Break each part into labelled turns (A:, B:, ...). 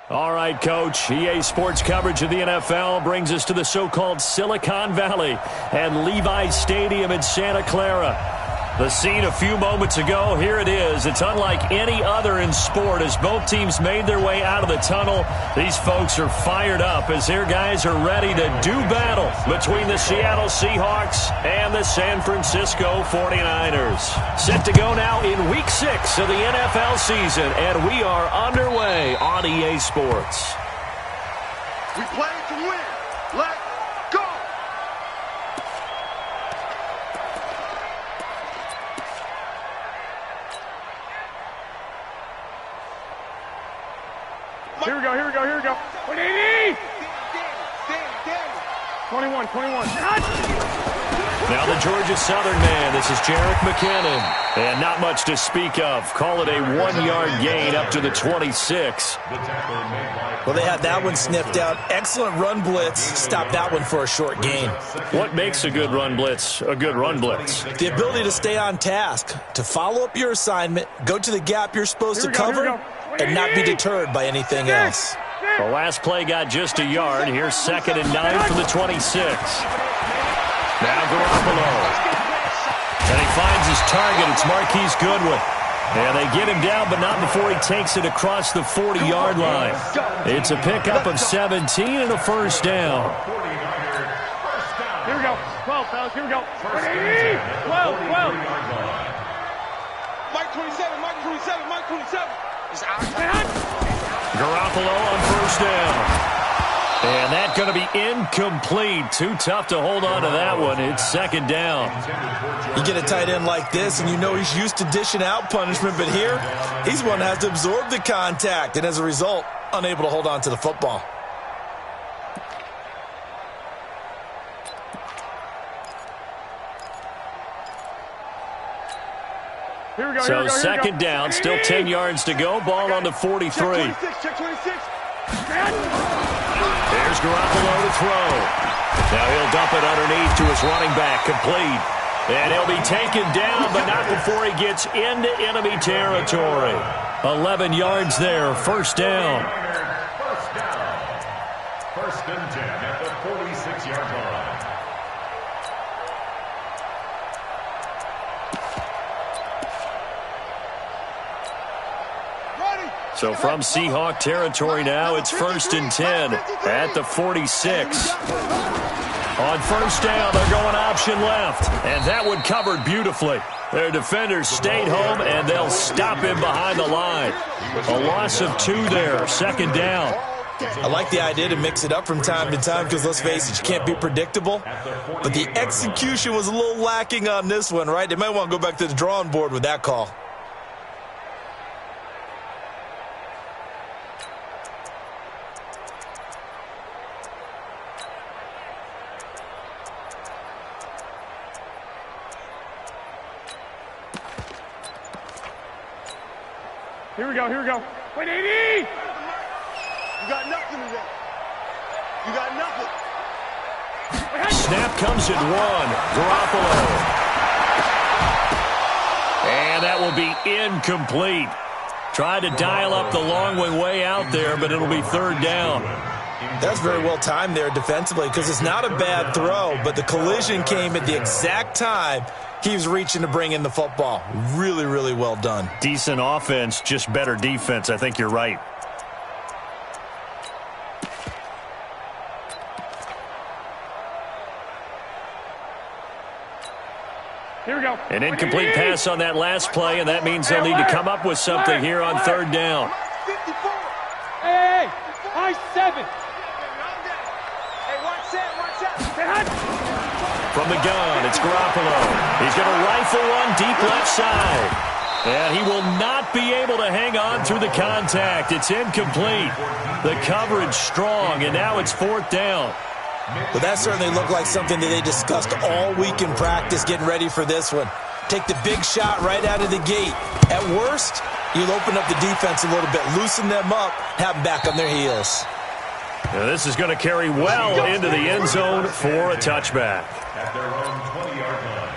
A: All right, Coach. EA Sports coverage of the NFL brings us to the so-called Silicon Valley and Levi Stadium in Santa Clara. The scene a few moments ago, here it is. It's unlike any other in sport as both teams made their way out of the tunnel. These folks are fired up as their guys are ready to do battle between the Seattle Seahawks and the San Francisco 49ers. Set to go now in Week 6 of the NFL season, and we are underway on EA Sports.
B: We play to win. Let's go!
C: Here we go. 180! 21.
A: Now the Georgia Southern man, this is Jerick McKinnon. And not much to speak of. Call it a 1-yard gain up to the 26.
D: Well, they had that one sniffed out. Excellent run blitz. Stopped that one for a short gain.
A: What makes a good run blitz a good run blitz?
D: The ability to stay on task, to follow up your assignment, go to the gap you're supposed to cover, and not be deterred by anything else.
A: The last play got just a yard. Here's 2nd and 9 from the 26. Now Garoppolo. And he finds his target. It's Marquise Goodwin. And they get him down, but not before he takes it across the 40-yard line. It's a pickup of 17 and a first down.
C: Here we go. 12, fellas. Here we go. 12.
B: Mike 27. He's out.
A: Garoppolo on first down. And that's going to be incomplete. Too tough to hold on to that one. It's 2nd down.
D: You get a tight end like this, and you know he's used to dishing out punishment, but here, he's one that has to absorb the contact, and as a result, unable to hold on to the football.
A: So 2nd down, still 10 yards to go. Ball on the 43.
B: Check 26.
A: There's Garoppolo to throw. Now he'll dump it underneath to his running back, complete. And he'll be taken down, but not before he gets into enemy territory. 11 yards there, first down.
E: First and 10 at the 46-yard line.
A: So from Seahawk territory now, it's 1st and 10 at the 46. On first down, they're going option left, and that one covered beautifully. Their defenders stayed home, and they'll stop him behind the line. A loss of 2 there, 2nd down.
D: I like the idea to mix it up from time to time because, let's face it, you can't be predictable. But the execution was a little lacking on this one, right? They might want to go back to the drawing board with that call.
C: Here we go. 180!
B: You got nothing today. You got nothing.
A: Snap comes at 1. Garoppolo. And that will be incomplete. Tried to dial up the long way out there, but it'll be 3rd down.
D: That's very well timed there defensively because it's not a bad throw, but the collision came at the exact time he was reaching to bring in the football. Really, really well done.
A: Decent offense, just better defense. I think you're right.
C: Here we go.
A: An incomplete pass on that last play, and that means they'll need to come up with something here on 3rd down.
C: Hey, high 7.
B: Hey, watch that.
A: From the gun, it's Garoppolo. He's going to rifle one deep left side. And he will not be able to hang on through the contact. It's incomplete. The coverage strong, and now it's 4th down.
D: But that certainly looked like something that they discussed all week in practice getting ready for this one. Take the big shot right out of the gate. At worst, you'll open up the defense a little bit, loosen them up, have them back on their heels.
A: Now this is going to carry well into the end zone for a touchback.
E: At their own 20-yard line.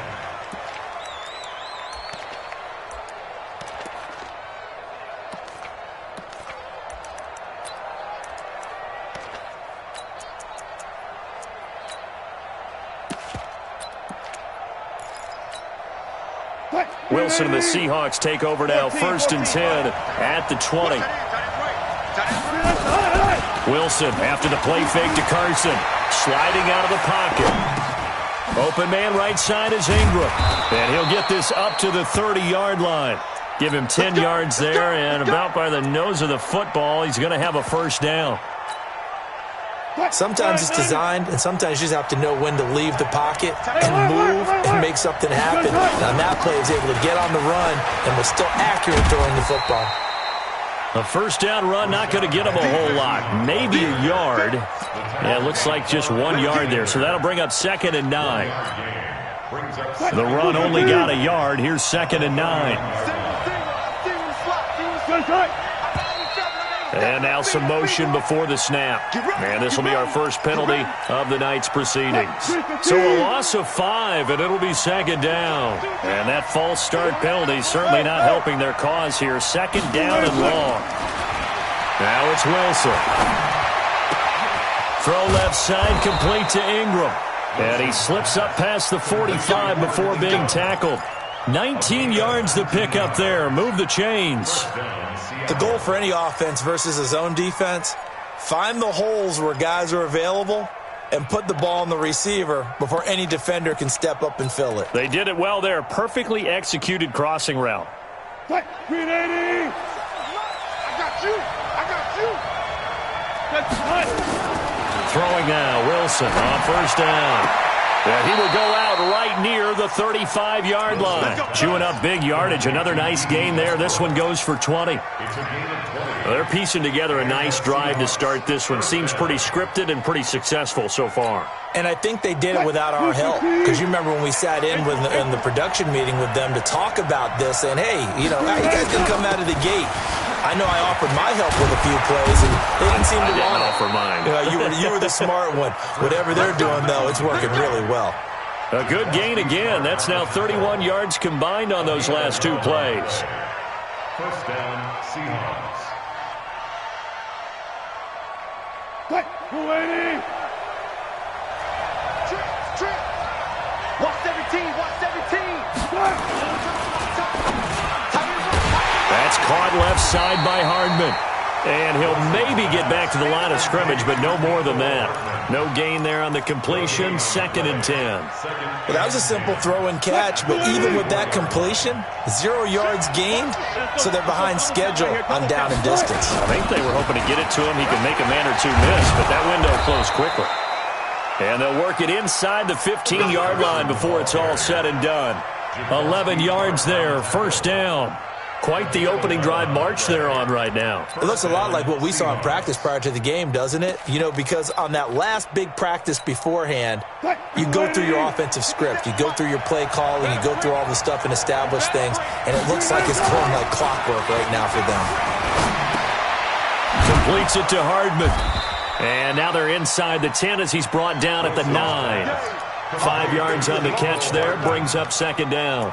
A: Wilson and the Seahawks take over now, 1st and 10 at the 20. Wilson after the play fake to Carson, sliding out of the pocket. Open man right side is Ingram, and he'll get this up to the 30-yard line. Give him 10 yards there, and about by the nose of the football, he's going to have a 1st down.
D: Sometimes it's designed, and sometimes you just have to know when to leave the pocket and move and make something happen. And on that play, he was able to get on the run and was still accurate throwing the football.
A: A 1st down run, not going to get him a whole lot. Maybe a yard. Yeah, it looks like just 1 yard there, so that'll bring up 2nd and 9. The run only got a yard. Here's 2nd and 9. And now some motion before the snap. And this will be our first penalty of the night's proceedings. So a loss of 5, and it'll be 2nd down. And that false start penalty certainly not helping their cause here. 2nd down and long. Now it's Wilson. Throw left side, complete to Ingram. And he slips up past the 45 before being tackled. 19 yards to pick up there. Move the chains.
D: The goal for any offense versus a zone defense, find the holes where guys are available and put the ball on the receiver before any defender can step up and fill it.
A: They did it well there. Perfectly executed crossing route.
C: 380. I got you.
A: Throwing now, Wilson on 1st down. And he will go out right near the 35-yard line. Chewing up big yardage. Another nice gain there. This one goes for 20. They're piecing together a nice drive to start this one. Seems pretty scripted and pretty successful so far.
D: And I think they did it without our help. Because you remember when we sat in the production meeting with them to talk about this, saying, hey, you guys didn't come out of the gate. I know I offered my help with a few plays, and they didn't seem to want it.
A: Offer mine.
D: You were the smart one. Whatever they're doing, though, it's working really well.
A: A good gain again. That's now 31 yards combined on those last 2 plays.
E: 1st down, Seahawks.
C: 280.
B: Trip. 117.
A: That's caught left side by Hardman. And he'll maybe get back to the line of scrimmage, but no more than that. No gain there on the completion. 2nd and 10.
D: Well, that was a simple throw and catch, but even with that completion, 0 yards gained, so they're behind schedule on down and distance.
A: I think they were hoping to get it to him. He could make a man or two miss, but that window closed quickly. And they'll work it inside the 15-yard line before it's all said and done. 11 yards there, 1st down. Quite the opening drive march they're on right now.
D: It looks a lot like what we saw in practice prior to the game, doesn't it? Because on that last big practice beforehand, you go through your offensive script. You go through your play calling. You go through all the stuff and establish things. And it looks like it's going like clockwork right now for them.
A: Completes it to Hardman. And now they're inside the 10 as he's brought down at the 9. 5 yards on the catch there, brings up 2nd down.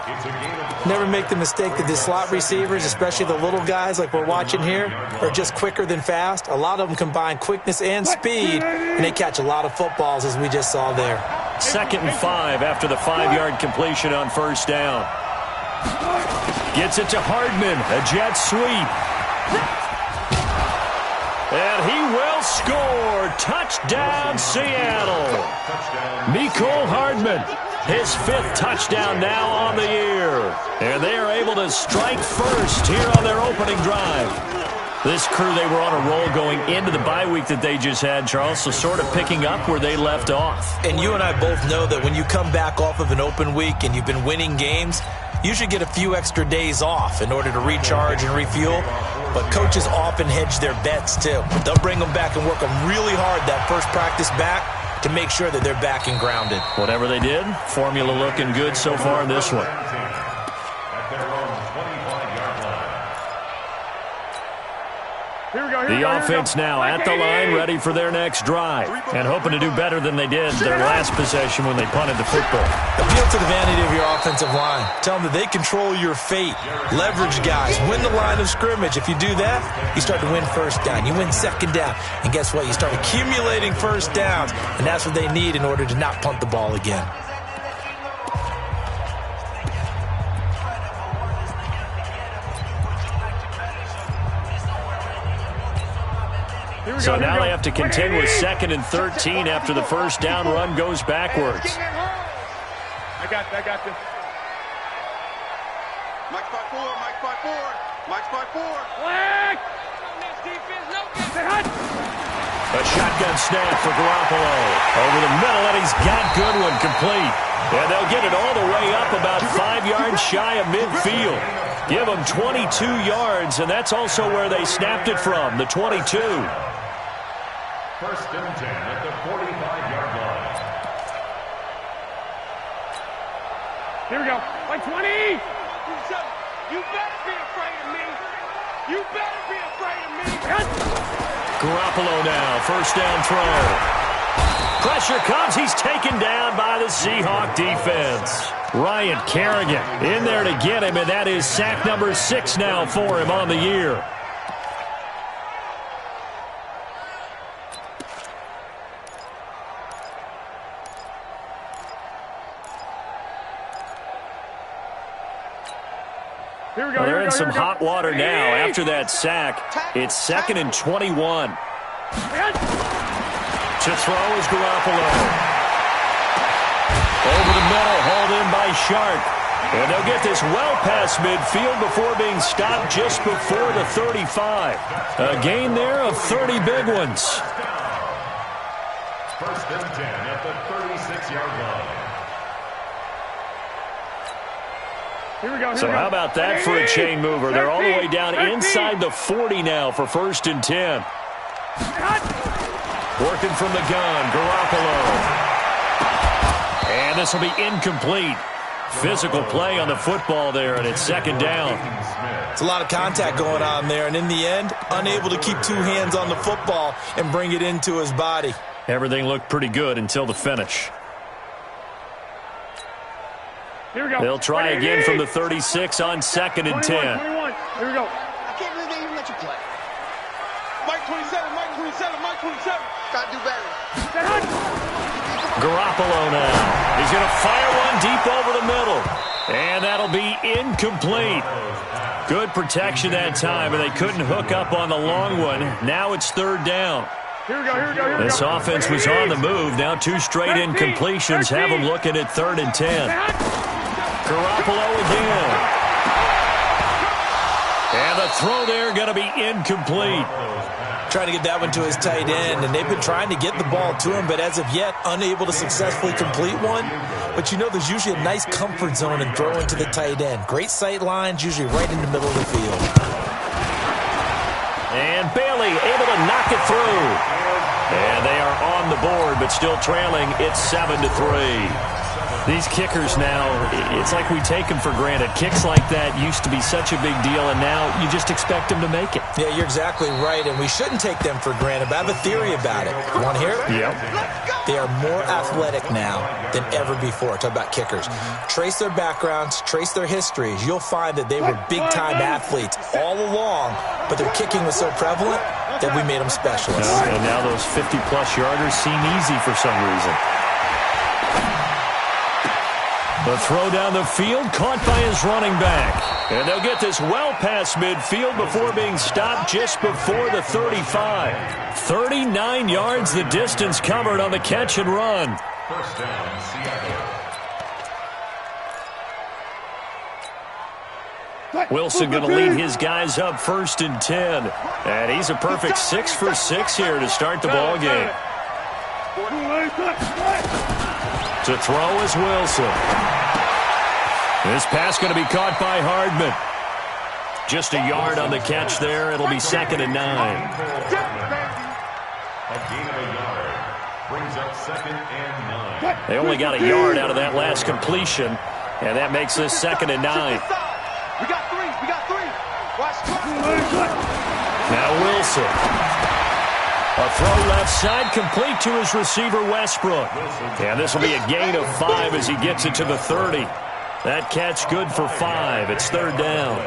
D: Never make the mistake that the slot receivers, especially the little guys like we're watching here, are just quicker than fast. A lot of them combine quickness and speed, and they catch a lot of footballs, as we just saw there.
A: 2nd and 5 after the 5-yard completion on 1st down. Gets it to Hardman, a jet sweep. And he will score. Touchdown, Seattle. Mecole Hardman, his 5th touchdown now on the year. And they are able to strike first here on their opening drive. This crew, they were on a roll going into the bye week that they just had, Charles, so sort of picking up where they left off.
D: And you and I both know that when you come back off of an open week and you've been winning games, you should get a few extra days off in order to recharge and refuel. But coaches often hedge their bets, too. They'll bring them back and work them really hard that first practice back to make sure that they're back and grounded.
A: Whatever they did, formula looking good so far in this one. The offense now at the line, ready for their next drive, and hoping to do better than they did their last possession when they punted the football.
D: Appeal to the vanity of your offensive line. Tell them that they control your fate. Leverage guys. Win the line of scrimmage. If you do that, you start to win 1st down. You win 2nd down. And guess what? You start accumulating 1st downs, and that's what they need in order to not punt the ball again.
A: So now they have to contend with 2nd and 13 after the first down run goes backwards.
C: I got this.
B: Mike's by 4, Mike's by 4, Mike's by 4.
C: Flag!
A: A shotgun snap for Garoppolo. Over the middle, and he's got Goodwin complete. And they'll get it all the way up about 5 yards shy of midfield. Give them 22 yards, and that's also where they snapped it from, the 22.
E: 1st and 10 at the 45-yard line.
C: Here we go. Like 20.
B: You better be afraid of me. You better be afraid of me.
A: Garoppolo now, first down throw. Pressure comes. He's taken down by the Seahawk defense. Ryan Kerrigan in there to get him, and that is sack number 6 now for him on the year.
C: Well,
A: they're in some hot water now after that sack. It's 2nd and 21. To throw is Garoppolo. Over the middle, hauled in by Shark. And they'll get this well past midfield before being stopped just before the 35. A gain there of 30 big ones.
E: 1st and 10 at the 36-yard line.
C: Here we go.
A: So how about that for a chain mover? They're all the way down inside the 40 now for 1st and 10. Working from the gun, Garoppolo. And this will be incomplete. Physical play on the football there, and it's 2nd down.
D: It's a lot of contact going on there, and in the end, unable to keep 2 hands on the football and bring it into his body.
A: Everything looked pretty good until the finish.
C: Here we go.
A: They'll try again from the 36 on 2nd and 10.
C: 21. Here we go.
B: I can't believe they even let you play. Mike 27, Mike 27, Mike 27. Gotta do better.
A: Garoppolo now. He's going to fire one deep over the middle. And that'll be incomplete. Good protection that time, and they couldn't hook up on the long one. Now it's 3rd down.
C: Here we go, here we go, here we go.
A: This offense was on the move. Now 2 straight incompletions have them looking at 3rd and 10. Garoppolo again. And the throw there going to be incomplete.
D: Trying to get that one to his tight end, and they've been trying to get the ball to him, but as of yet, unable to successfully complete one. But you know there's usually a nice comfort zone in throwing to the tight end. Great sight lines, usually right in the middle of the field.
A: And Bailey able to knock it through. And they are on the board, but still trailing. It's 7-3. These kickers now, it's like we take them for granted. Kicks like that used to be such a big deal, and now you just expect them to make it.
D: Yeah, you're exactly right, and we shouldn't take them for granted, but I have a theory about it. You want to hear it?
A: Yep.
D: They are more athletic now than ever before. Talk about kickers. Trace their backgrounds, trace their histories. You'll find that they were big-time athletes all along, but their kicking was so prevalent that we made them specialists.
A: And now those 50-plus yarders seem easy for some reason. The throw down the field, caught by his running back. And they'll get this well past midfield before being stopped just before the 35. 39 yards the distance covered on the catch and run.
E: 1st down, Seattle.
A: Wilson going to lead his guys up 1st and 10. And he's a perfect 6 for 6 here to start the ball game. To throw is Wilson. This pass going to be caught by Hardman. Just a yard on the catch there. It'll be 2nd and 9.
E: A gain of a yard brings up 2nd and 9.
A: They only got a yard out of that last completion, and that makes this 2nd and 9.
B: We got 3. We got 3. Watch.
A: Now Wilson. A throw left side, complete to his receiver, Westbrook. And this will be a gain of 5 as he gets it to the 30. That catch good for 5. It's 3rd down.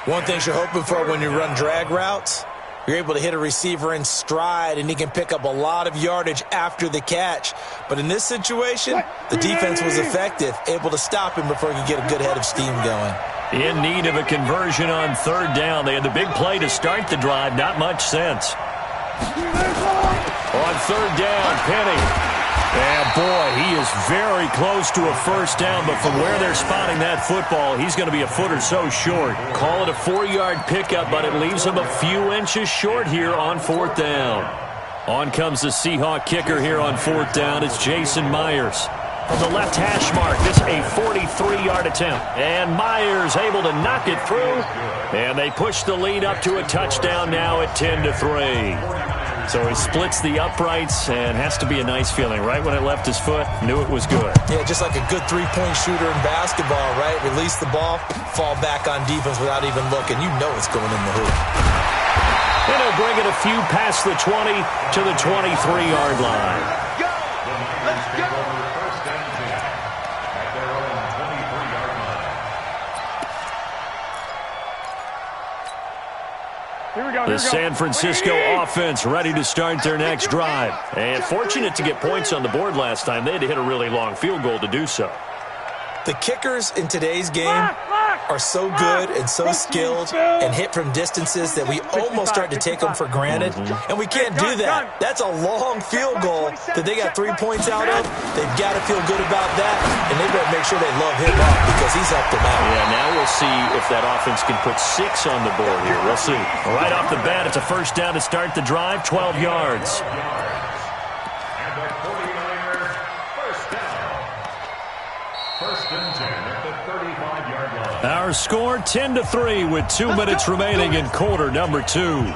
D: One thing you're hoping for when you run drag routes, you're able to hit a receiver in stride, and he can pick up a lot of yardage after the catch. But in this situation, the defense was effective, able to stop him before he could get a good head of steam going.
A: In need of a conversion on 3rd down. They had the big play to start the drive. Not much sense. On third down, Penny. And boy, he is very close to a first down, but from where they're spotting that football, he's going to be a foot or so short. Call it a 4-yard pickup, but it leaves him a few inches short here on fourth down. On comes the Seahawk kicker here on fourth down. It's Jason Myers. From the left hash mark, this a 43-yard attempt. And Myers able to knock it through. And they push the lead up to a touchdown now at 10-3. So he splits the uprights and has to be a nice feeling. Right when it left his foot, knew it was good.
D: Yeah, just like a good three-point shooter in basketball, right? Release the ball, fall back on defense without even looking. You know it's going in the hoop.
A: And he'll bring it a few past the 20 to the 23-yard line.
B: Go! Let's go!
E: First and 10 at their own 23-yard line.
C: Here we go.
A: The San Francisco offense ready to start their next drive. And fortunate to get points on the board last time. They had to hit a really long field goal to do so.
D: The kickers in today's game are so good and so skilled and hit from distances that we almost start to take them for granted. And we can't do that. That's a long field goal that they got 3 points out of. They've got to feel good about that, and they better make sure they love him up because he's helped them out.
A: Yeah, now we'll see if that offense can put 6 on the board here. We'll see. Right off the bat, it's a first down to start the drive, 12 yards.
E: And the 49ers, first down. First and 10 at the 35-yard line.
A: Our score 10-3 with 2 minutes remaining in quarter number 2.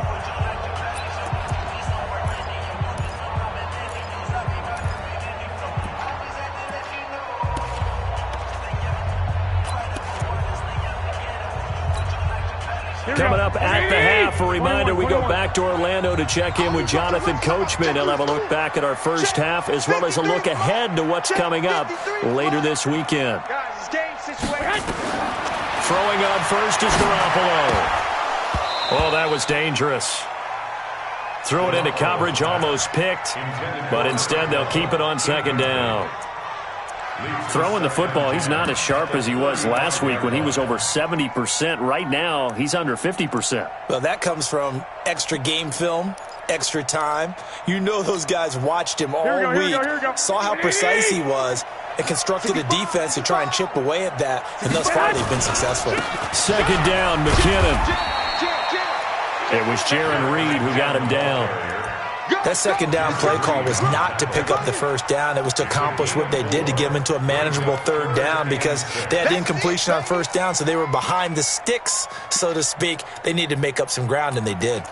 A: Coming up at the half, a reminder, we go back to Orlando to check in with Jonathan Coachman. He'll have a look back at our first half as well as a look ahead to what's coming up later this weekend. Throwing on first is Garoppolo. Oh, that was dangerous. Threw it into coverage, almost picked, but instead they'll keep it on second down. Throwing the football, he's not as sharp as he was last week when he was over 70%. Right now, he's under 50%.
D: Well, that comes from extra game film, extra time. You know those guys watched him all week, saw how precise he was, and constructed a defense to try and chip away at that, and thus far they've been successful.
A: Second down, McKinnon. It was Jaron Reed who got him down.
D: That second down play call was not to pick up the first down. It was to accomplish what they did to get them into a manageable third down because they had incompletion on first down, so they were behind the sticks, so to speak. They needed to make up some ground, and they did.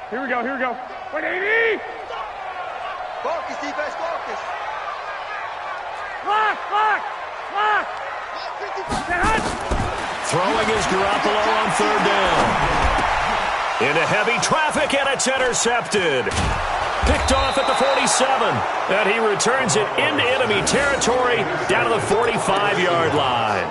C: Here we go. 180!
B: Focus, defense, focus.
C: Lock!
A: Throwing is Garoppolo on third down. Into heavy traffic, and it's intercepted. Picked off at the 47, and he returns it into enemy territory down to the 45-yard line.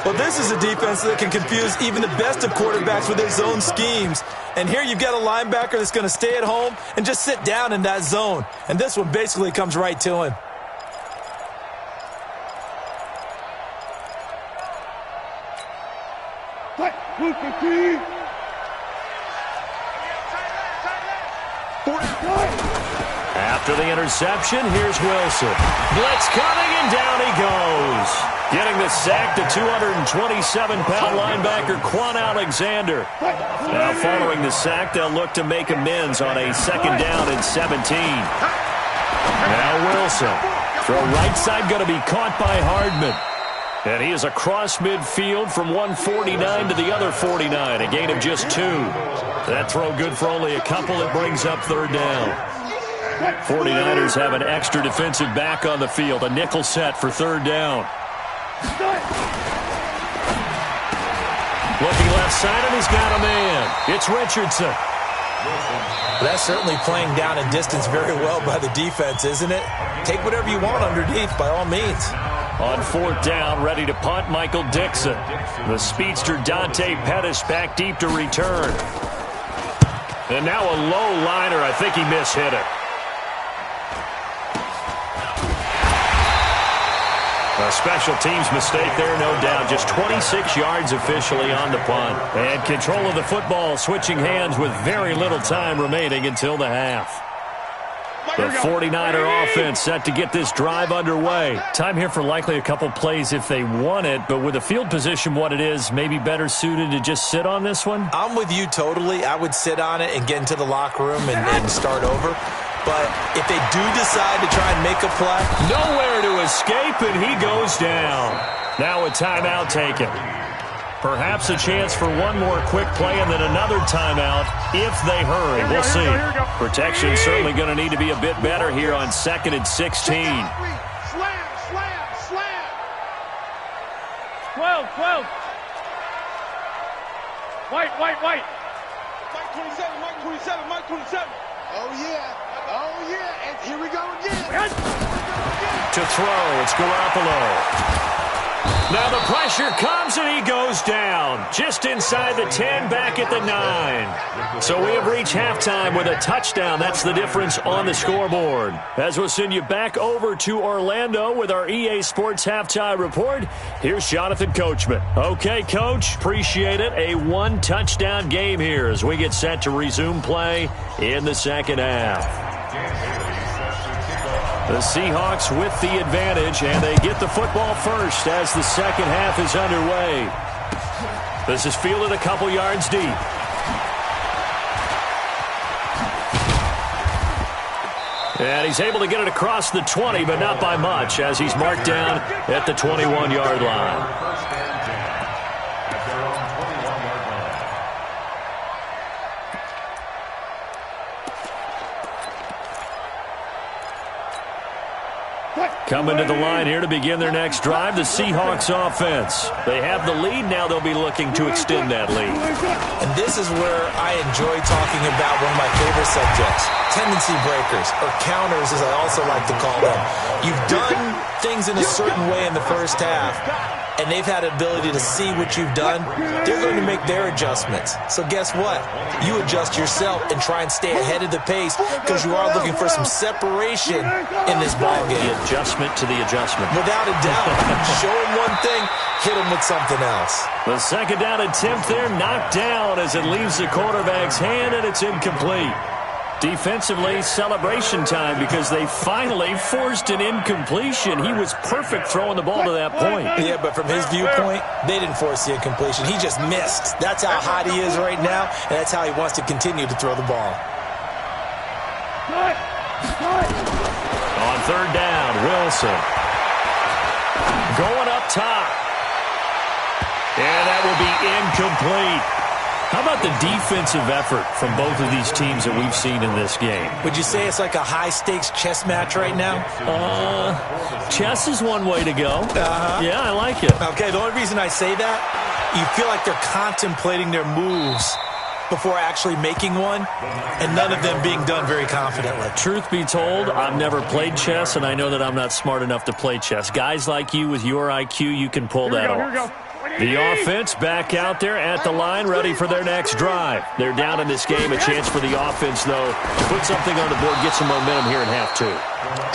D: Well, this is a defense that can confuse even the best of quarterbacks with their zone schemes. And here you've got a linebacker that's going to stay at home and just sit down in that zone. And this one basically comes right to him.
A: After the interception, here's Wilson. Blitz coming, and down he goes. Getting the sack to 227-pound linebacker Quan Alexander. Now following the sack, they'll look to make amends on a second down and 17. Now Wilson. Throw right side going to be caught by Hardman. And he is across midfield from 149 to the other 49, a gain of just 2. That throw good for only a couple. It brings up third down. 49ers have an extra defensive back on the field, a nickel set for third down. Looking left side, and he's got a man. It's Richardson.
D: That's certainly playing down in distance very well by the defense, isn't it? Take whatever you want underneath, by all means.
A: On fourth down, ready to punt, Michael Dixon. The speedster Dante Pettis back deep to return. And now a low liner. I think he mishit it. A special teams mistake there, no doubt. Just 26 yards officially on the punt. And control of the football, switching hands with very little time remaining until the half. The 49er offense set to get this drive underway. Time here for likely a couple plays if they want it, but with the field position what it is, maybe better suited to just sit on this one?
D: I'm with you totally. I would sit on it and get into the locker room and start over. But if they do decide to try and make a play.
A: Nowhere to escape, and he goes down. Now a timeout taken. Perhaps a chance for one more quick play and then another timeout if they hurry. We'll see. Protection certainly going to need to be a bit better here on 2nd and 16.
B: Slam.
C: 12. White.
B: Mike 27. Oh, yeah. And here we go again.
A: To throw, it's Garoppolo. Now the pressure comes and he goes down. Just inside the 10, back at the 9. So we have reached halftime with a touchdown. That's the difference on the scoreboard. As we'll send you back over to Orlando with our EA Sports Halftime Report, here's Jonathan Coachman. Okay, Coach, appreciate it. A one-touchdown game here as we get set to resume play in the second half. The Seahawks with the advantage, and they get the football first as the second half is underway. This is fielded a couple yards deep. And he's able to get it across the 20, but not by much, as he's marked down at the 21-yard line. Coming to the line here to begin their next drive, the Seahawks offense. They have the lead. Now they'll be looking to extend that lead.
D: And this is where I enjoy talking about one of my favorite subjects, tendency breakers, or counters as I also like to call them. You've done things in a certain way in the first half, and they've had an ability to see what you've done. They're going to make their adjustments. So guess what? You adjust yourself and try and stay ahead of the pace because you are looking for some separation in this ballgame.
A: The adjustment to the adjustment.
D: Without a doubt. Show them one thing, hit them with something else.
A: The second down attempt there knocked down as it leaves the quarterback's hand, and it's incomplete. Defensively, celebration time because they finally forced an incompletion. He was perfect throwing the ball to that point.
D: Yeah, but from his viewpoint, they didn't force the incompletion. He just missed. That's how hot he is right now, and that's how he wants to continue to throw the ball.
A: On third down, Wilson. Going up top. And that will be incomplete. How about the defensive effort from both of these teams that we've seen in this game?
D: Would you say it's like a high-stakes chess match right now?
A: Chess is one way to go. Yeah, I like it.
D: Okay, the only reason I say that, you feel like they're contemplating their moves before actually making one, and none of them being done very confidently.
A: Truth be told, I've never played chess, and I know that I'm not smart enough to play chess. Guys like you with your IQ, you can pull that off. The offense back out there at the line, ready for their next drive. They're down in this game. A chance for the offense, though, to put something on the board, get some momentum here in half two.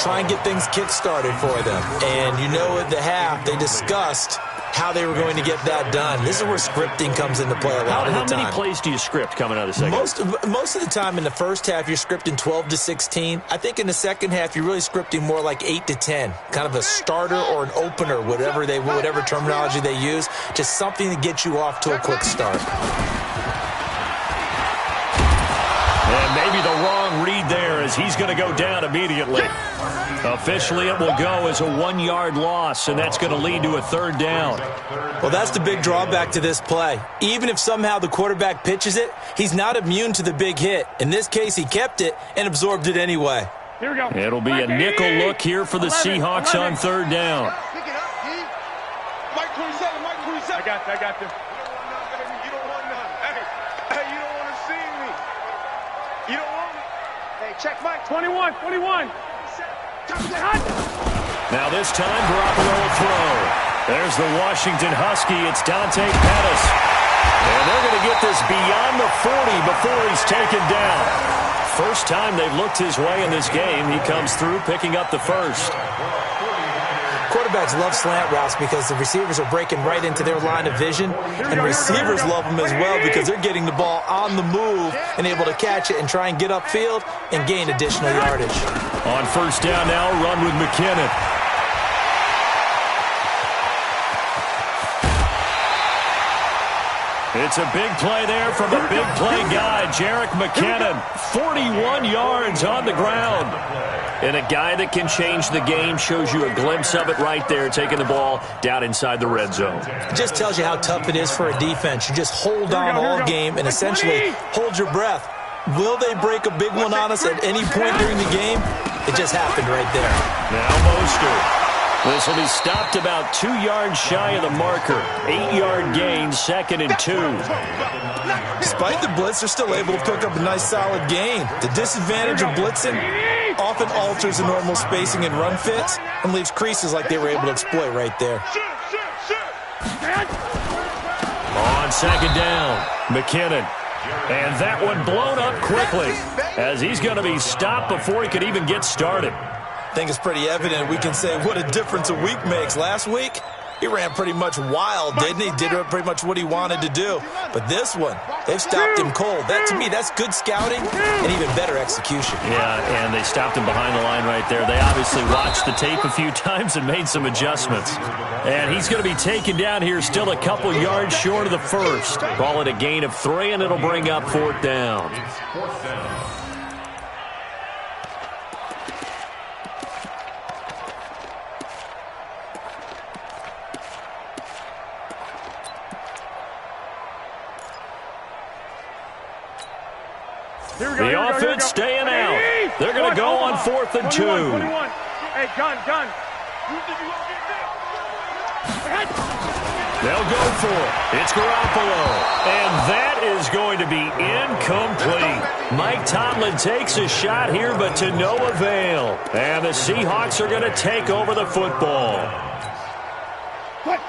D: Try and get things kick-started for them. And you know at the half, they discussed how they were going to get that done. This is where scripting comes into play a lot of the time.
A: How many plays do you script coming out of the second?
D: Most of the time in the first half, you're scripting 12 to 16. I think in the second half, you're really scripting more like 8 to 10. Kind of a starter or an opener, whatever terminology they use. Just something to get you off to a quick start.
A: And maybe the wrong read there as he's going to go down immediately. Officially, it will go as a 1-yard loss, and that's going to lead to a third down.
D: Well, that's the big drawback to this play. Even if somehow the quarterback pitches it, he's not immune to the big hit. In this case, he kept it and absorbed it anyway.
C: Here we go.
A: It'll be a nickel look here for the Seahawks on third down.
B: Pick it up, D. Mike 27.
C: I got this.
B: You don't want none. Hey, you don't want to see me. You don't want me.
C: Hey, check Mike. 21.
A: Now this time, Garoppolo will throw. There's the Washington Husky. It's Dante Pettis. And they're going to get this beyond the 40 before he's taken down. First time they've looked his way in this game. He comes through picking up the first.
D: Quarterbacks love slant routes because the receivers are breaking right into their line of vision, and receivers love them as well because they're getting the ball on the move and able to catch it and try and get upfield and gain additional yardage.
A: On first down now, run with McKinnon. It's a big play there from a big play guy, Jerick McKinnon. 41 yards on the ground. And a guy that can change the game, shows you a glimpse of it right there, taking the ball down inside the red zone.
D: It just tells you how tough it is for a defense. You just hold on all game and essentially hold your breath. Will they break a big one on us at any point during the game? It just happened right there.
A: Now Mostert. This will be stopped about 2 yards shy of the marker. 8-yard gain, 2nd and 2.
D: Despite the blitz, they're still able to pick up a nice solid gain. The disadvantage of blitzing often alters the normal spacing and run fits and leaves creases like they were able to exploit right there.
A: On 2nd down, McKinnon. And that one blown up quickly as he's going to be stopped before he could even get started.
D: I think it's pretty evident we can say what a difference a week makes. Last week, he ran pretty much wild, didn't he? Did pretty much what he wanted to do. But this one, they've stopped him cold. That, to me, that's good scouting and even better execution.
A: Yeah, and they stopped him behind the line right there. They obviously watched the tape a few times and made some adjustments. And he's going to be taken down here still a couple yards short of the first. Call it a gain of 3, and it'll bring up 4th down. The offense staying out. They're going to go on 4th and 2.
C: Hey, gun.
A: They'll go for it. It's Garoppolo. And that is going to be incomplete. Mike Tomlin takes a shot here, but to no avail. And the Seahawks are going to take over the football.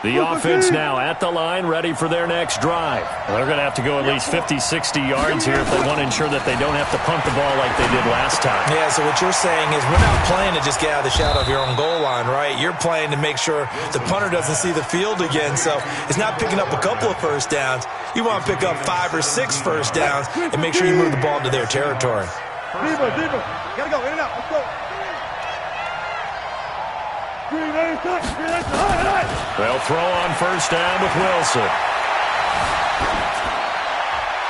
A: The offense now at the line, ready for their next drive. They're going to have to go at least 50, 60 yards here if they want to ensure that they don't have to punt the ball like they did last time.
D: Yeah, so what you're saying is we're not playing to just get out of the shadow of your own goal line, right? You're playing to make sure the punter doesn't see the field again. So it's not picking up a couple of first downs. You want to pick up 5 or 6 first downs and make sure you move the ball into their territory.
C: Deeper. Gotta go, in and out. Let's go.
A: They'll throw on first down with Wilson.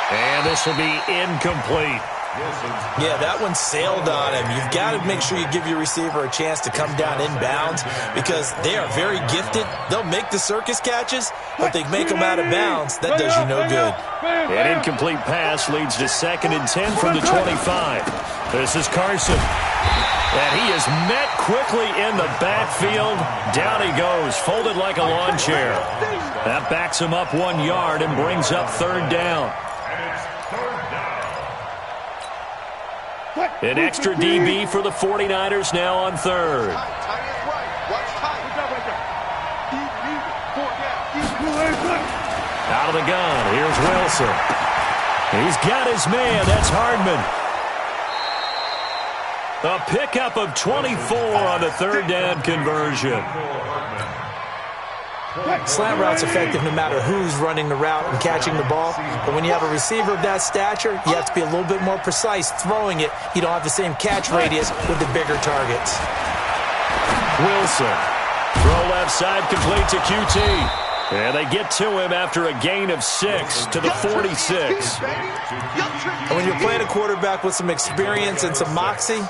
A: And this will be incomplete.
D: Yeah, that one sailed on him. You've got to make sure you give your receiver a chance to come down inbounds because they are very gifted. They'll make the circus catches, but they make them out of bounds. That does you no good.
A: An incomplete pass leads to 2nd and 10 from the 25. This is Carson. And he is met quickly in the backfield. Down he goes, folded like a lawn chair. That backs him up 1 yard and brings up 3rd down. An extra DB for the 49ers now on 3rd. Out of the gun, here's Wilson. He's got his man, that's Hardman. A pickup of 24 on the 3rd down conversion.
D: Slant route's effective no matter who's running the route and catching the ball. But when you have a receiver of that stature, you have to be a little bit more precise throwing it. You don't have the same catch radius with the bigger targets.
A: Wilson. Throw left side complete to QT. And they get to him after a gain of 6 to the 46.
D: And when you're playing a quarterback with some experience and some moxie,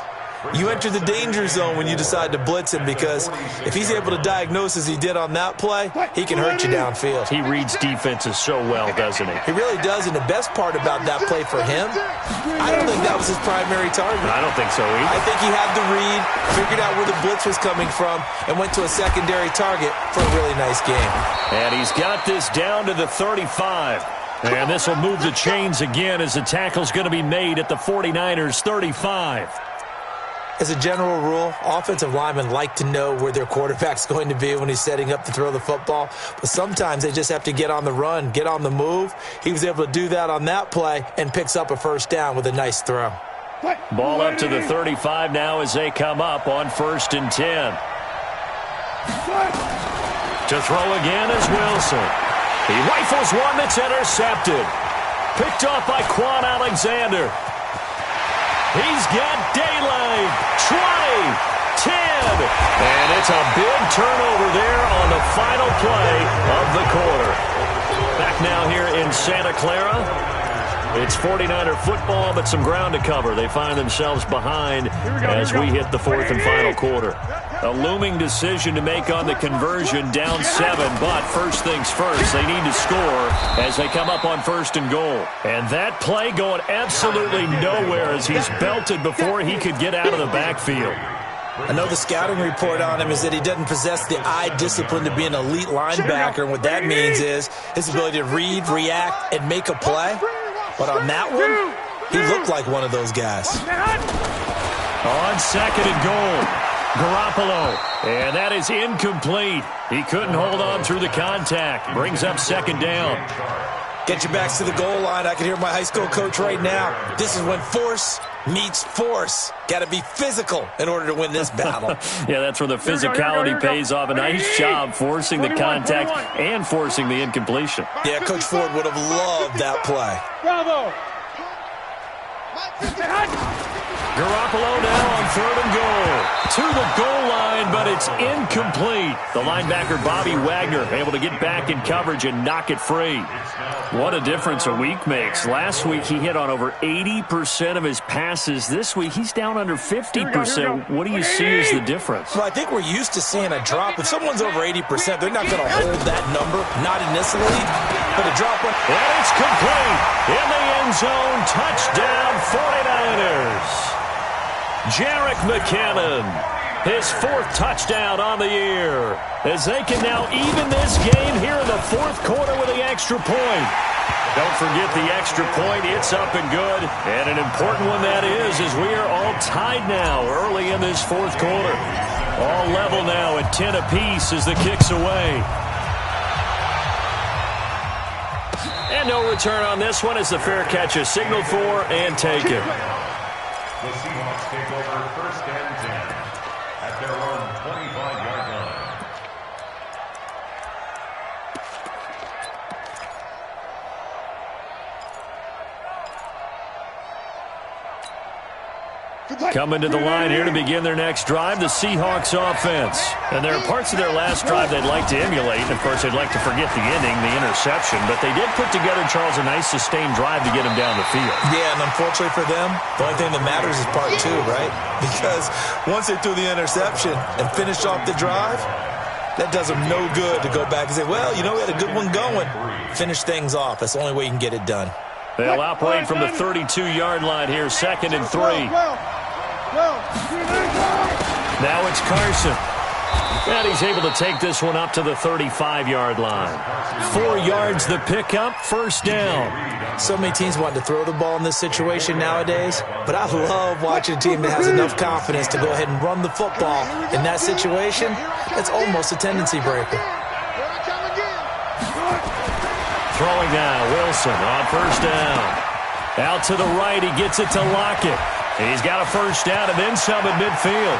D: you enter the danger zone when you decide to blitz him because if he's able to diagnose as he did on that play, he can hurt you downfield.
A: He reads defenses so well, doesn't he?
D: He really does, and the best part about that play for him, I don't think that was his primary target.
A: I don't think so either.
D: I think he had the read, figured out where the blitz was coming from, and went to a secondary target for a really nice game.
A: And he's got this down to the 35. And this will move the chains again as the tackle's going to be made at the 49ers' 35.
D: As a general rule, offensive linemen like to know where their quarterback's going to be when he's setting up to throw the football. But sometimes they just have to get on the run, get on the move. He was able to do that on that play and picks up a first down with a nice throw.
A: Ball up to the 35 now as they come up on 1st and 10. To throw again is Wilson. He rifles one that's intercepted. Picked off by Quan Alexander. He's got daylight. 20, 10. And it's a big turnover there on the final play of the quarter. Back now here in Santa Clara. It's 49er football, but some ground to cover. They find themselves behind as we hit the fourth and final quarter. A looming decision to make on the conversion, down 7, but first things first, they need to score as they come up on first and goal. And that play going absolutely nowhere as he's belted before he could get out of the backfield.
D: I know the scouting report on him is that he doesn't possess the eye discipline to be an elite linebacker, and what that means is his ability to read, react, and make a play. But on that one, he looked like one of those guys.
A: On second and goal, Garoppolo. And that is incomplete. He couldn't hold on through the contact. Brings up second down.
D: Get your backs to the goal line. I can hear my high school coach right now. This is when force meets force. Got to be physical in order to win this battle.
A: Yeah, that's where the physicality pays off. A nice job forcing the contact and forcing the incompletion.
D: Yeah, Coach Ford would have loved that play.
C: Bravo.
A: Garoppolo now on third and goal. To the goal line, but it's incomplete. The linebacker, Bobby Wagner, able to get back in coverage and knock it free. What a difference a week makes. Last week, he hit on over 80% of his passes. This week, he's down under 50%. What do you see as the difference?
D: Well, I think we're used to seeing a drop. If someone's over 80%, they're not going to hold that number. Not in this league. But a drop one.
A: And it's complete. In the end zone. Touchdown, 49ers. Jerick McKinnon, his fourth touchdown on the year, as they can now even this game here in the fourth quarter with the extra point. Don't forget the extra point. It's up and good, and an important one that is, as we are all tied now early in this fourth quarter. All level now at 10 apiece as the kick's away. And no return on this one as the fair catch is signaled for and taken.
E: The Seahawks take over first and 10 at their own 25-yard line.
A: Coming to the line here to begin their next drive, the Seahawks offense. And there are parts of their last drive they'd like to emulate. And, of course, they'd like to forget the ending, the interception. But they did put together, Charles, a nice sustained drive to get them down the field.
D: Yeah, and unfortunately for them, the only thing that matters is part 2, right? Because once they threw the interception and finished off the drive, that does them no good to go back and say, well, you know, we had a good one going. Finish things off. That's the only way you can get it done.
A: They'll operate from the 32-yard line here, second and 3. Now it's Carson. And he's able to take this one up to the 35-yard line. 4 yards the pickup, first down.
D: So many teams want to throw the ball in this situation nowadays, but I love watching a team that has enough confidence to go ahead and run the football. In that situation, it's almost a tendency breaker.
A: Throwing now, Wilson on first down. Out to the right, he gets it to Lockett. He's got a first down and then some at midfield.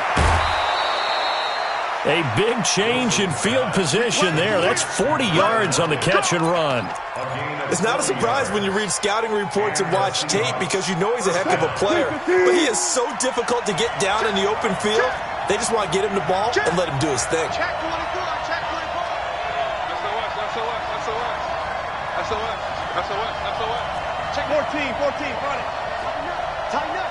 A: A big change in field position there. That's 40 yards on the catch and run.
D: It's not a surprise when you read scouting reports and watch tape because you know he's a heck of a player. But he is so difficult to get down in the open field. They just want to get him the ball and let him do his thing.
C: Check 14, front it. Tighten up.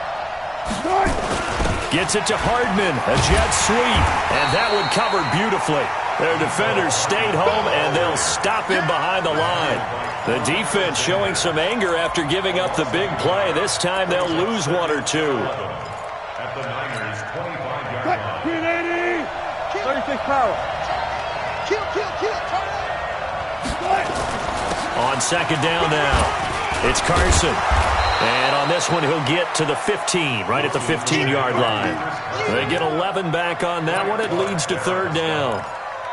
A: Gets it to Hardman, a jet sweep, and that one covered beautifully. Their defenders stayed home, and they'll stop him behind the line. The defense showing some anger after giving up the big play. This time they'll lose 1 or 2.
E: At the Niners' 25-yard line.
C: 36 power. Kill.
A: On second down now, it's Carson. And on this one, he'll get to the 15, right at the 15-yard line. They get 11 back on that one. It leads to third down.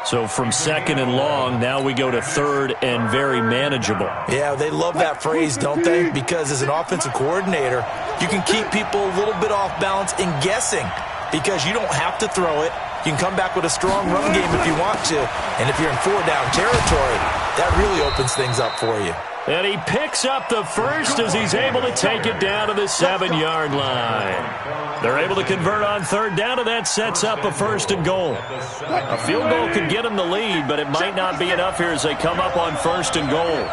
A: So from second and long, now we go to third and very manageable.
D: Yeah, they love that phrase, don't they? Because as an offensive coordinator, you can keep people a little bit off balance and guessing. because you don't have to throw it. You can come back with a strong run game if you want to. And if you're in 4-down territory, that really opens things up for you.
A: And he picks up the first as he's able to take it down to the 7-yard line. They're able to convert on 3rd down, and that sets up a 1st and goal. A field goal could get them the lead, but it might not be enough here as they come up on 1st and goal.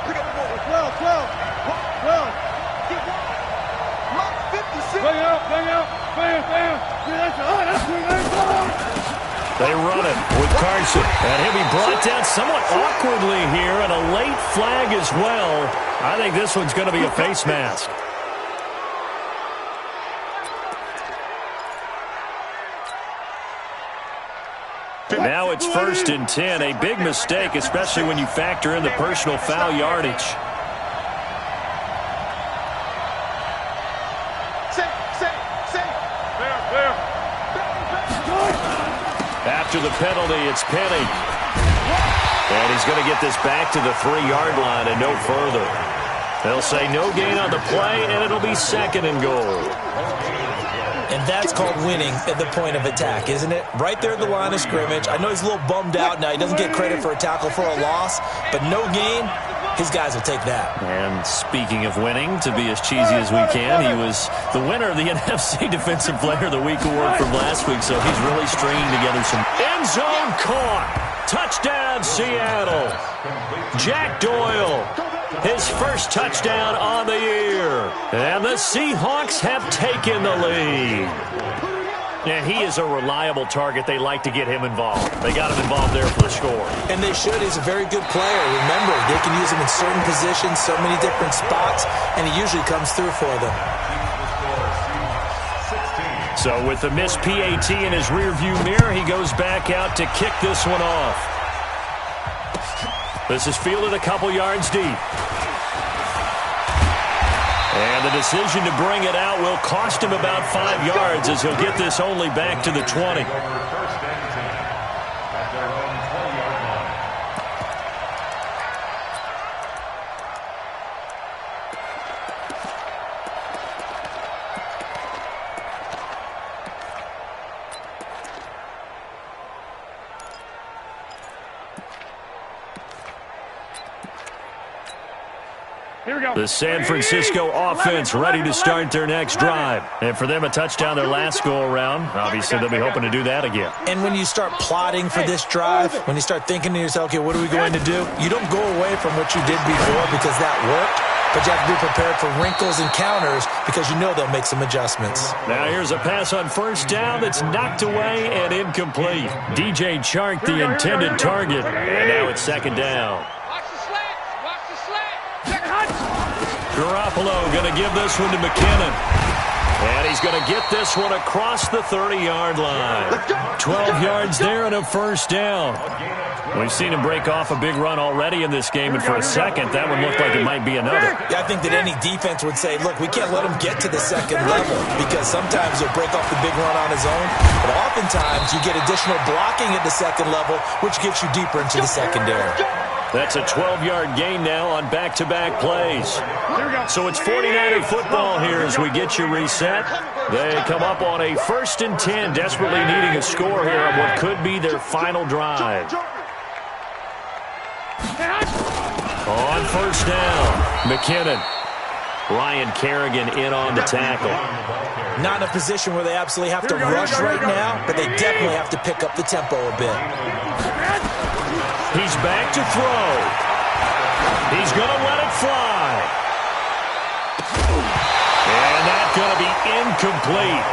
A: They run it with Carson, and he'll be brought down somewhat awkwardly here, and a late flag as well. I think this one's going to be a face mask. Now it's 1st and 10, a big mistake, especially when you factor in the personal foul yardage. After the penalty, it's Penny. And he's going to get this back to the 3-yard line and no further. They'll say no gain on the play, and it'll be 2nd and goal.
D: And that's called winning at the point of attack, isn't it? Right there at the line of scrimmage. I know he's a little bummed out now. He doesn't get credit for a tackle for a loss, but no gain, his guys will take that.
A: And speaking of winning, to be as cheesy as we can, he was the winner of the NFC Defensive Player of the Week award from last week, so he's really stringing together some end zone caught. Touchdown, Seattle. Jack Doyle, his first touchdown on the year. And the Seahawks have taken the lead. And he is a reliable target. They like to get him involved. They got him involved there for the score.
D: And they should. He's a very good player. Remember, they can use him in certain positions, so many different spots, and he usually comes through for them.
A: So with the missed PAT in his rearview mirror, he goes back out to kick this one off. This is fielded a couple yards deep. And the decision to bring it out will cost him about 5 yards as he'll get this only back to the 20. The San Francisco offense ready to start their next drive. And for them, a touchdown their last go-around. Obviously, they'll be hoping to do that again.
D: And when you start plotting for this drive, when you start thinking to yourself, okay, what are we going to do? You don't go away from what you did before because that worked. But you have to be prepared for wrinkles and counters because you know they'll make some adjustments.
A: Now here's a pass on 1st down that's knocked away and incomplete. DJ Chark, the intended target. And now it's 2nd down. Garoppolo going to give this one to McKinnon. And he's going to get this one across the 30-yard line. 12 yards there and a 1st down. We've seen him break off a big run already in this game, and for a second, that one looked like it might be another.
D: Yeah, I think that any defense would say, look, we can't let him get to the 2nd level because sometimes he'll break off the big run on his own, but oftentimes you get additional blocking at the 2nd level, which gets you deeper into the secondary.
A: That's a 12-yard gain now on back-to-back plays. So it's 49er football here as we get you reset. They come up on a 1st and 10, desperately needing a score here on what could be their final drive. On 1st down, McKinnon. Ryan Kerrigan in on the tackle.
D: Not in a position where they absolutely have to rush right now, but they definitely have to pick up the tempo a bit.
A: He's back to throw. He's going to let it fly. And that's going to be incomplete.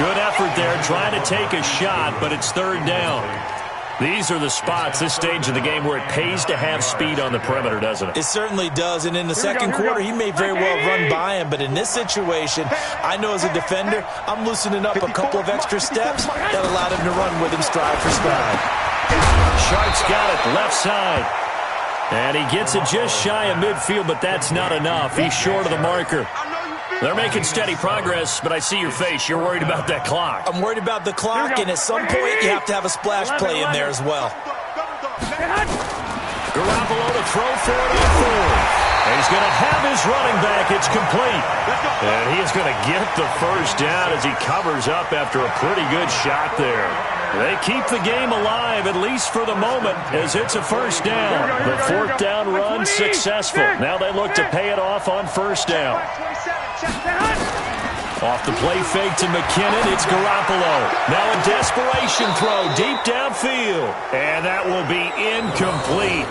A: Good effort there trying to take a shot, but it's 3rd down. These are the spots, this stage of the game, where it pays to have speed on the perimeter, doesn't it?
D: It certainly does, and in the 2nd quarter, he may very well run by him, but in this situation, I know as a defender, I'm loosening up a couple of extra steps that allowed him to run with him stride for stride.
A: Shark's got it, left side. And he gets it just shy of midfield, but that's not enough. He's short of the marker. They're making steady progress, but I see your face. You're worried about that clock.
D: I'm worried about the clock, and at some point, you have to have a splash play in there as well.
A: Garoppolo to throw for it on 4th. And he's going to have his running back. It's complete. And he is going to get the first down as he covers up after a pretty good shot there. They keep the game alive, at least for the moment, as it's a first down. The fourth down run successful. Now they look to pay it off on first down. Off the play fake to McKinnon, it's Garoppolo. Now a desperation throw deep downfield. And that will be incomplete.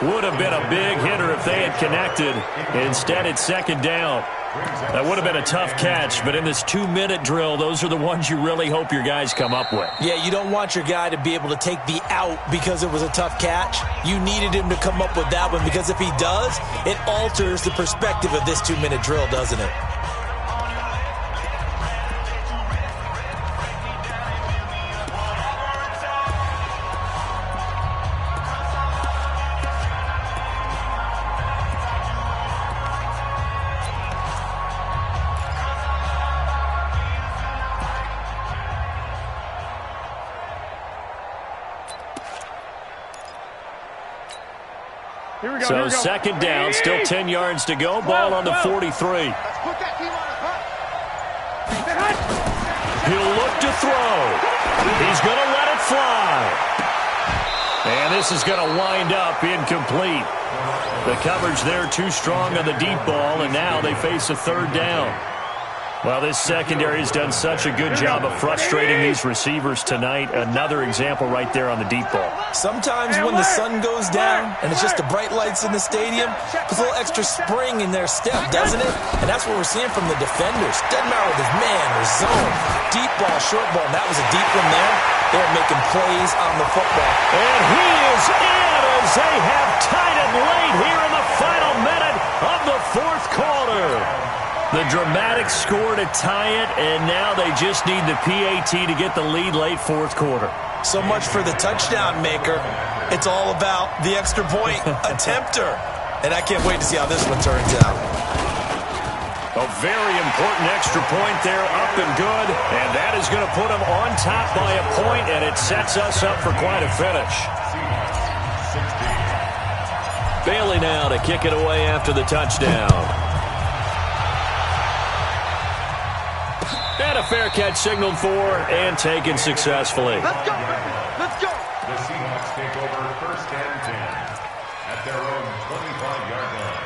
A: Would have been a big hitter if they had connected. Instead, it's second down. That would have been a tough catch, but in this 2-minute drill, those are the ones you really hope your guys come up with.
D: Yeah, you don't want your guy to be able to take the out because it was a tough catch. You needed him to come up with that one because if he does, it alters the perspective of this 2-minute drill, doesn't it?
A: So second down, still 10 yards to go. Ball on the 43. He'll look to throw. He's going to let it fly. And this is going to wind up incomplete. The coverage there too strong on the deep ball, and now they face a third down. Well, this secondary has done such a good job of frustrating these receivers tonight. Another example right there on the deep ball.
D: Sometimes when the sun goes down and it's just the bright lights in the stadium, puts a little extra spring in their step, doesn't it? And that's what we're seeing from the defenders. Doesn't matter with his man or zone. Deep ball, short ball, and that was a deep one there. They're making plays on the football.
A: And he is in as they have tied it late here in the final minute of the fourth quarter. The dramatic score to tie it, and now they just need the PAT to get the lead late fourth quarter.
D: So much for the touchdown maker. It's all about the extra point attempter. And I can't wait to see how this one turns out.
A: A very important extra point there, up and good. And that is going to put them on top by a point, and it sets us up for quite a finish. Bailey now to kick it away after the touchdown. And a fair catch signaled for and taken successfully.
B: Let's go, let's go.
E: The Seahawks take over first and 10 at their own 25-yard line.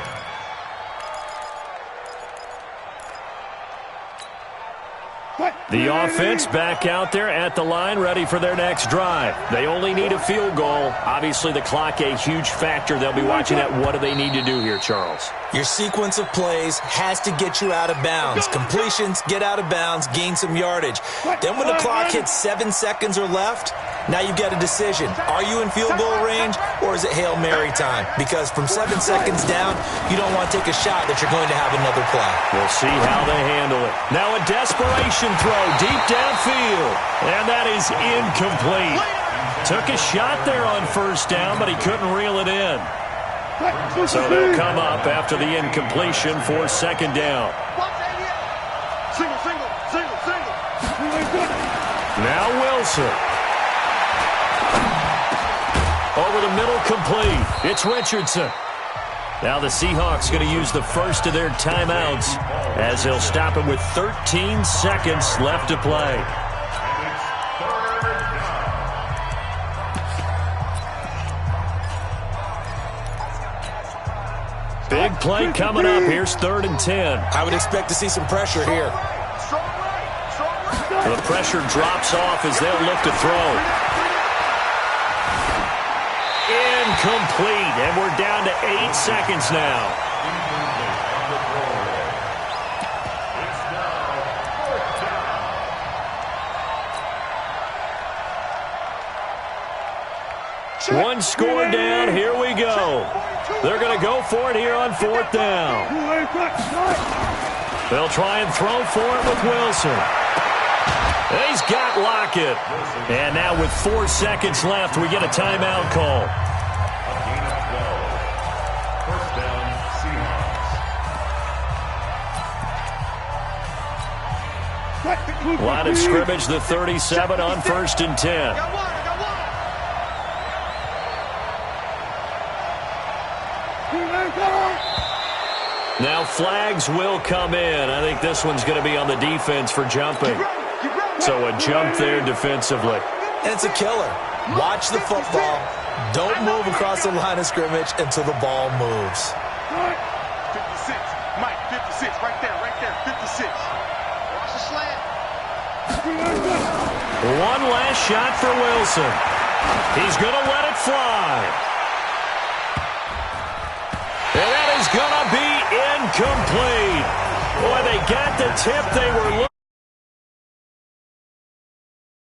A: The offense back out there at the line, ready for their next drive. They only need a field goal. Obviously, the clock a huge factor. They'll be watching at what do they need to do here, Charles.
D: Your sequence of plays has to get you out of bounds. Completions, get out of bounds, gain some yardage. Then when the clock hits 7 seconds or left, now you've got a decision. Are you in field goal range or is it Hail Mary time? Because from 7 seconds down, you don't want to take a shot that you're going to have another play.
A: We'll see how they handle it. Now a desperation throw deep downfield. And that is incomplete. Took a shot there on first down, but he couldn't reel it in. So they'll come up after the incompletion for second down.
B: Single, single, single, single.
A: Now Wilson. Over the middle, complete. It's Richardson. Now the Seahawks going to use the first of their timeouts as they'll stop it with 13 seconds left to play. Big play coming up. Here's 3rd and 10.
D: I would expect to see some pressure here.
A: The pressure drops off as they'll look to throw. Incomplete, and we're down to 8 seconds now. One score down, here we go. They're going to go for it here on 4th down. They'll try and throw for it with Wilson. He's got Lockett. And now with 4 seconds left, we get a timeout call. Line of scrimmage, the 37 on 1st and 10. Now flags will come in. I think this one's going to be on the defense for jumping. So a jump there defensively.
D: And it's a killer. Watch the football. Don't move across the line of scrimmage until the ball moves.
B: 56. Mike, 56. Right there, 56. Watch the slant.
A: One last shot for Wilson. He's going to let it fly. And that is going to be incomplete. Boy, they got the tip they were looking for.